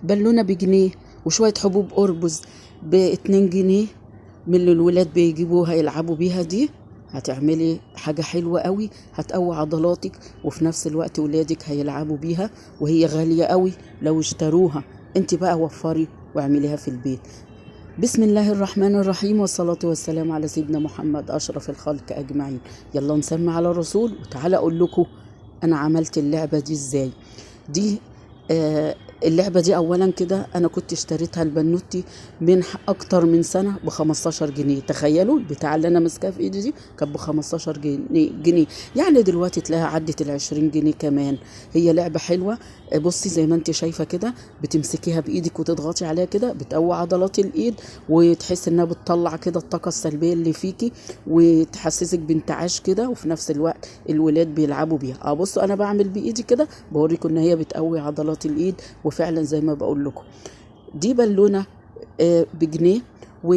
بالونه بجنيه، وشويه حبوب اربز ب2 جنيه من اللي الولاد بيجيبوها يلعبوا بيها دي. هتعملي حاجة حلوة قوي، هتقوي عضلاتك وفي نفس الوقت ولادك هيلعبوا بيها، وهي غالية قوي لو اشتروها. انت بقى وفري واعمليها في البيت. بسم الله الرحمن الرحيم، والصلاة والسلام على سيدنا محمد أشرف الخلق أجمعين. يلا نسمي على الرسول وتعالى أقول لكم أنا عملت اللعبة دي إزاي. دي اللعبة دي أولا كده أنا كنت اشتريتها البنوتي من أكتر من سنة ب15 جنيه. تخيلوا البتاع اللي أنا ماسكاها في إيدي دي كانت ب15 جنيه. يعني دلوقتي تلاقيها عدت ال20 جنيه كمان. هي لعبة حلوة. بصي زي ما انت شايفة كده، بتمسكيها بإيدك وتضغطي عليها كده، بتقوي عضلات الإيد وتحس إنها بتطلع كده الطاقة السلبية اللي فيكي وتحسسك بانتعاش كده، وفي نفس الوقت الولاد بيلعبوا بيها. بصوا أنا بعمل بإيدي كده بوريكم إن هي بتقوي عضلات الإيد، وفعلا زي ما بقول لكم. دي بالونة بجنيه، و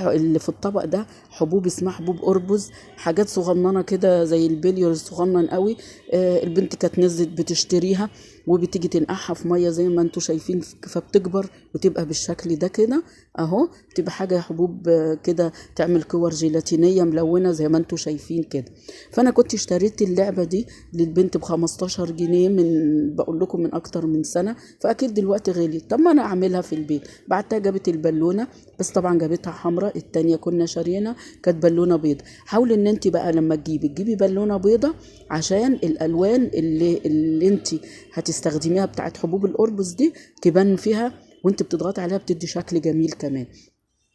اللي في الطبق ده حبوب اسمها حبوب أربز، حاجات صغننة كده زي البليور صغنن قوي. البنت كانت نزلت بتشتريها وبتيجي تنقعها في ميه زي ما انتوا شايفين، فبتكبر وتبقى بالشكل ده كده اهو. بتبقى حاجه حبوب كده تعمل كور جيلاتينيه ملونه زي ما انتوا شايفين كده. فانا كنت اشتريت اللعبه دي للبنت ب15 جنيه من، بقول لكم، من اكتر من سنه. فاكيد دلوقتي غليت. طب ما انا اعملها في البيت. بعدها جابت البالونه، بس طبعا جابتها حمراء. التانية كنا شارينا كانت بالونه بيضه. حاولي ان انت بقى لما تجيبي بالونه بيضه، عشان الالوان اللي انت هتستخدميها بتاعت حبوب الأربز دي تبان فيها، وانت بتضغطي عليها بتدي شكل جميل كمان.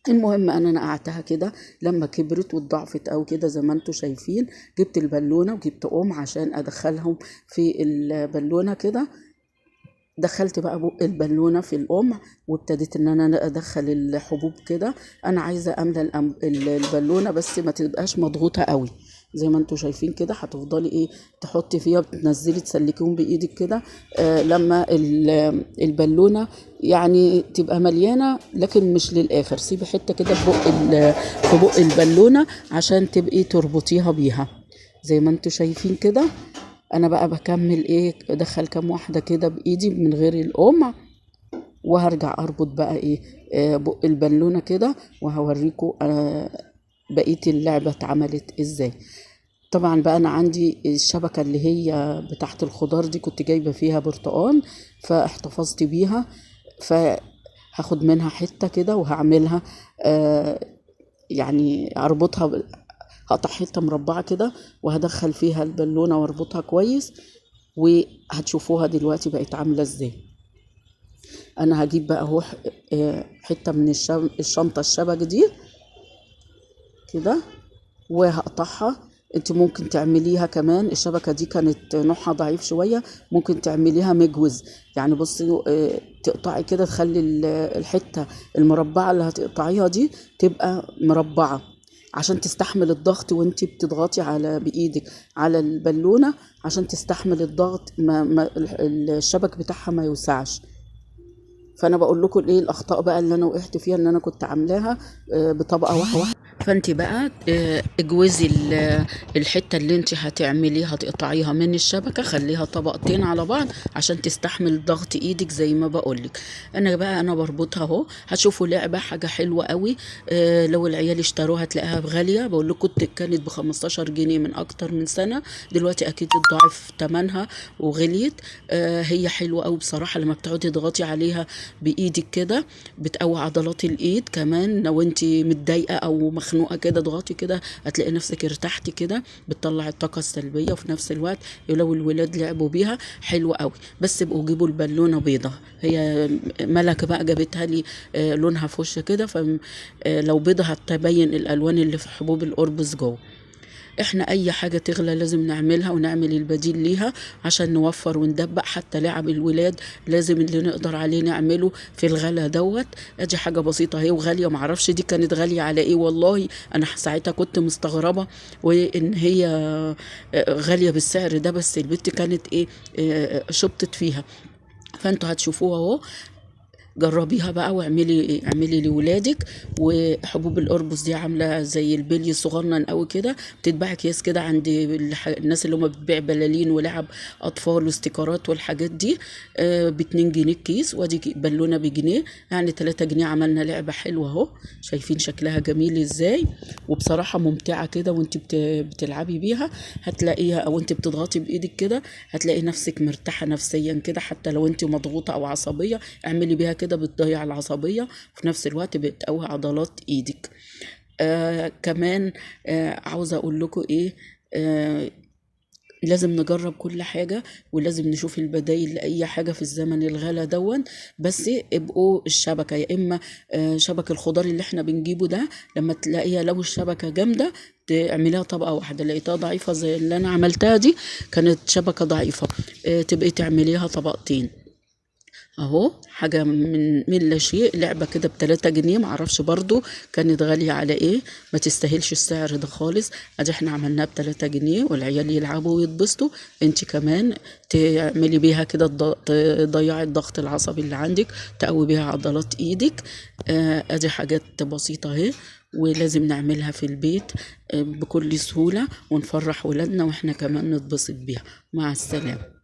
المهم انا نقعتها كده، لما كبرت واتضعفت او كده زي ما انتوا شايفين، جبت البالونه وجبت عشان ادخلهم في البالونه كده. دخلت بقى بق البالونه في القمع وابتديت ان انا ادخل الحبوب كده. انا عايزه املى البالونه بس ما تبقاش مضغوطه قوي. زي ما انتوا شايفين كده هتفضلي تحطي فيها، بتنزلي تسلكيهم بايدك كده. لما البالونه يعني تبقى مليانه، لكن مش للاخر. سيبي حته كده في بق البالونه عشان تبقي تربطيها بيها زي ما انتوا شايفين كده. انا بقى بكمل ادخل كام واحده كده بايدي من غير القمع، وهرجع اربط بقى بق البالونه كده، وهوريكم بقيه اللعبه اتعملت ازاي. طبعا بقى انا عندي الشبكه اللي هي بتاعت الخضار دي كنت جايبه فيها برتقان، فاحتفظت بيها. فهاخد منها حته كده وهعملها يعني اربطها، هقطع حته مربعه كده وهدخل فيها البالونه واربطها كويس، وهتشوفوها دلوقتي بقت عامله ازاي. انا هجيب بقى اهو حته من الشنطه الشبك دي كده وهقطعها. انت ممكن تعمليها كمان، الشبكه دي كانت نوعها ضعيف شويه، ممكن تعمليها مجوز. يعني بصي تقطعي كده، تخلي الحته المربعه اللي هتقطعيها دي تبقى مربعه عشان تستحمل الضغط وانتي بتضغطي بايدك على البالونه، عشان تستحمل الضغط، ما الشبك بتاعها ما يوسعش. فانا بقول لكم الاخطاء بقى اللي انا وقعت فيها، ان انا كنت عاملاها بطبقه واحده. فانت بقى اجوزي الحته اللي انت هتعمليها تقطعيها من الشبكه، خليها طبقتين على بعض عشان تستحمل ضغط ايدك زي ما بقولك. انا بربطها اهو. هتشوفوا لعبه حاجه حلوه قوي. لو العيال اشتروها تلاقيها غاليه. بقول لكم كانت ب15 جنيه من اكتر من سنه، دلوقتي اكيد اتضاعف ثمنها وغليت. هي حلوه قوي بصراحه. لما بتقعدي تضغطي عليها بايدك كده بتقوي عضلات الايد كمان. لو انت متضايقه او مخنوقه كده اضغطي كده هتلاقي نفسك ارتحتي كده، بتطلع الطاقه السلبيه. وفي نفس الوقت لو الولاد لعبوا بيها حلوه قوي. بس بقوا جيبوا البالونه بيضه. هي ملك بقى جابتها لي لونها فوش كده، فلو بيضه هتبين الالوان اللي في حبوب الأربز جوه. احنا اي حاجة تغلى لازم نعملها ونعمل البديل ليها عشان نوفر وندبق. حتى لعب الولاد لازم اللي نقدر عليه نعمله في الغلا دوت. ادي حاجة بسيطة اهي وغالية. معرفش دي كانت غالية على ايه والله. انا ساعتها كنت مستغربة وان هي غالية بالسعر ده، بس البنت كانت شبطت فيها. فانتوا هتشوفوها اهو. جربيها بقى اعملي لولادك. وحبوب القربص دي عامله زي البلي صغنن قوي كده، بتتباع اكياس كده عند الناس اللي هم بتبيع بلالين ولعب اطفال واستيكرات والحاجات دي، ب2 جنيه الكيس، وادي بالونه بجنيه، يعني 3 جنيه عملنا لعبه حلوه اهو. شايفين شكلها جميل ازاي؟ وبصراحه ممتعه كده، وانت بتلعبي بيها هتلاقيها، او انت بتضغطي بايدك كده هتلاقي نفسك مرتاحه نفسيا كده، حتى لو انت مضغوطه او عصبيه اعملي بيها كده، بتضيع العصبيه وفي نفس الوقت بتقوي عضلات ايدك. كمان عاوزه اقول لكم ايه، آه لازم نجرب كل حاجة، ولازم نشوف البدايل لأي حاجة في الزمن الغلا دون. بس ابقوا الشبكة، يا إما شبك الخضار اللي احنا بنجيبه ده، لما تلاقيها لو الشبكة جامدة تعمليها طبقة واحدة، لقيتها ضعيفة زي اللي أنا عملتها دي كانت شبكة ضعيفة، تبقي تعمليها طبقتين اهو. حاجة من لا شيء، لعبة كده ب3 جنيه، معرفش برضو كانت غالية على ايه، ما تستاهلش السعر ده خالص. ادي احنا عملناها ب3 جنيه والعيال يلعبوا ويتبسطوا، انت كمان تعملي بيها كده تضيعي الضغط العصبي اللي عندك، تقوي بيها عضلات ايدك. ادي حاجات بسيطة اهي، ولازم نعملها في البيت بكل سهولة، ونفرح ولادنا واحنا كمان نتبسط بيها. مع السلامة.